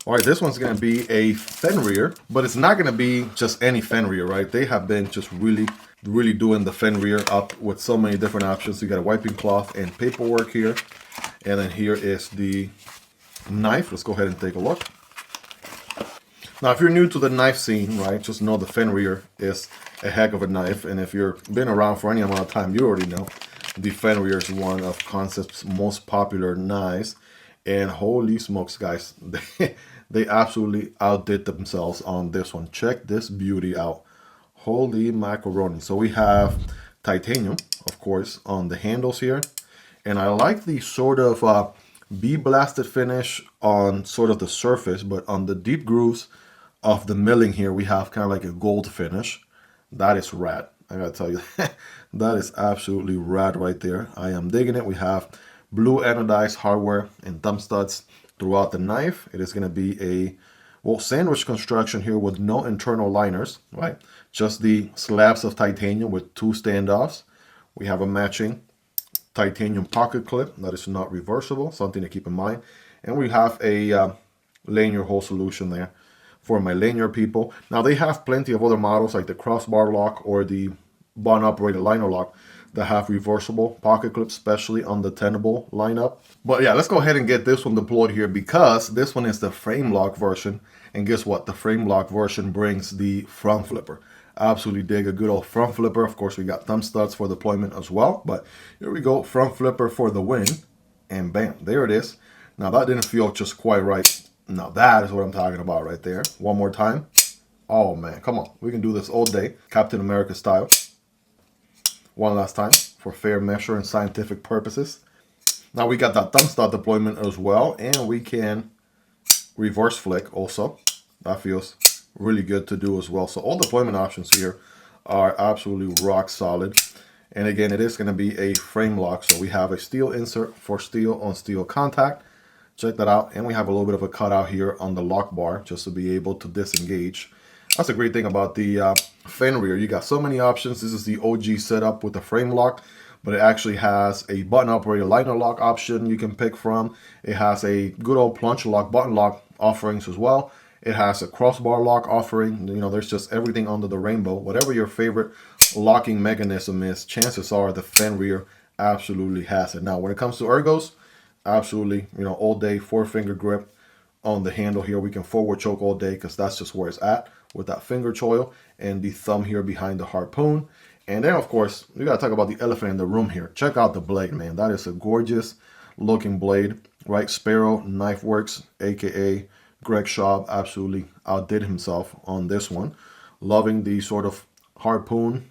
All right, this one's going to be a Fenreer, but it's not going to be just any Fenreer, right? They have been just really doing the Fenreer up with so many different options. You got a wiping cloth and paperwork here. And then here is the knife. Let's go ahead and take a look. Now, if you're new to the knife scene, right, just know the Fenreer is a heck of a knife. And if you've been around for any amount of time, you already know the Fenreer is one of KANSEPT's most popular knives. And holy smokes, guys, they absolutely outdid themselves on this one. Check this beauty out. Holy macaroni. So we have titanium, of course, on the handles here. And I like the sort of bee-blasted finish on sort of the surface, but on the deep grooves of the milling here, we have kind of like a gold finish. That is rad. I gotta tell you, that is absolutely rad right there. I am digging it. We have blue anodized hardware and thumb studs throughout the knife. It is going to be a, well, sandwich construction here with no internal liners, right? Just the slabs of titanium with two standoffs. We have a matching titanium pocket clip that is not reversible, something to keep in mind. And we have a lanyard hole solution there for my lanyard people. Now they have plenty of other models like the crossbar lock or the button operated liner lock that have reversible pocket clips, especially on the Tenable lineup. But yeah, let's go ahead and get this one deployed here because this one is the frame lock version. And guess what? The frame lock version brings the front flipper. Absolutely dig a good old front flipper. Of course, we got thumb studs for deployment as well. But here we go, front flipper for the win. And bam, there it is. Now that didn't feel just quite right. Now that is what I'm talking about right there. One more time. Oh man, come on. We can do this all day. Captain America style. One last time for fair measure and scientific purposes. Now we got that thumb stud deployment as well, and we can reverse flick also. That feels really good to do as well. So all deployment options here are absolutely rock solid. And again, it is going to be a frame lock. So we have a steel insert for steel on steel contact. Check that out. And we have a little bit of a cutout here on the lock bar just to be able to disengage. That's a great thing about the Fenrir. You got so many options. This is the OG setup with the frame lock, but it actually has a button operated liner lock option you can pick from. It has a good old plunge lock, button lock offerings as well. It has a crossbar lock offering. You know, there's just everything under the rainbow. Whatever your favorite locking mechanism is, chances are the Fenrir absolutely has it. Now, when it comes to ergos, absolutely, you know, all day 4-finger grip on the handle here. We can forward choke all day because that's just where it's at with that finger choil and the thumb here behind the harpoon. And then, of course, we got to talk about the elephant in the room here. Check out the blade, man. That is a gorgeous looking blade, right? Sparrow Knife Works, aka Greg Schaub, absolutely outdid himself on this one. Loving the sort of harpoon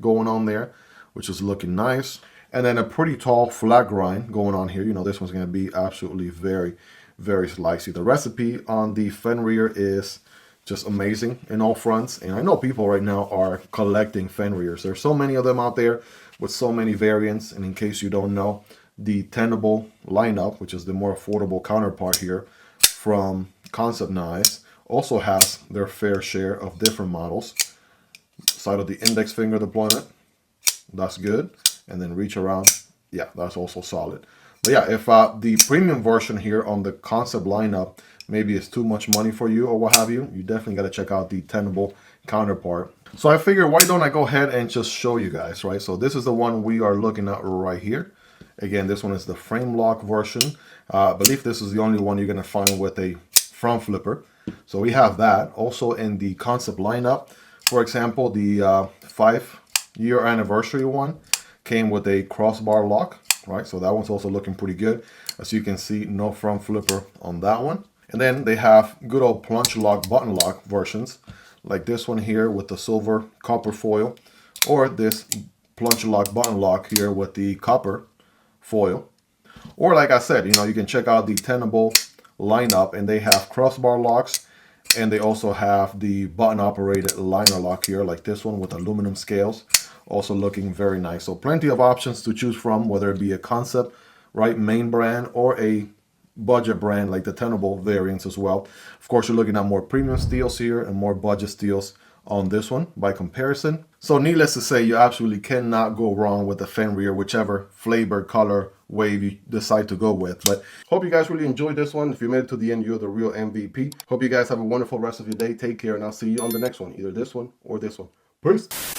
going on there, which is looking nice. And then a pretty tall flat grind going on here. You know, this one's going to be absolutely very slicey. The recipe on the Fenrir is just amazing in all fronts. And I know people right now are collecting Fenriers. There's so many of them out there with so many variants. And in case you don't know, the Tenable lineup, which is the more affordable counterpart here from KANSEPT Knives, also has their fair share of different models. Side of the index finger deployment, that's good. And then reach around, yeah, that's also solid. But yeah, if the premium version here on the KANSEPT lineup maybe it's too much money for you or what have you, you definitely got to check out the Tenable counterpart. So I figured, why don't I go ahead and just show you guys, right? So this is the one we are looking at right here. Again, this one is the frame lock version. I believe this is the only one you're going to find with a front flipper. So we have that. Also in the KANSEPT lineup, for example, the 5-year anniversary one came with a crossbar lock, right? So that one's also looking pretty good. As you can see, no front flipper on that one. And then they have good old plunge lock, button lock versions, like this one here with the silver copper foil, or this plunge lock, button lock here with the copper foil. Or like I said, you know, you can check out the Tenable lineup and they have crossbar locks, and they also have the button operated liner lock here, like this one with aluminum scales, also looking very nice. So plenty of options to choose from, whether it be a KANSEPT, right, main brand, or a budget brand like the Tenable variants as well. Of course, you're looking at more premium steels here and more budget steels on this one by comparison. So needless to say, you absolutely cannot go wrong with the Fenrir, whichever flavor, color, wave you decide to go with. But hope you guys really enjoyed this one. If you made it to the end, you're the real MVP. Hope you guys have a wonderful rest of your day. Take care, and I'll see you on the next one, either this one or this one. Peace.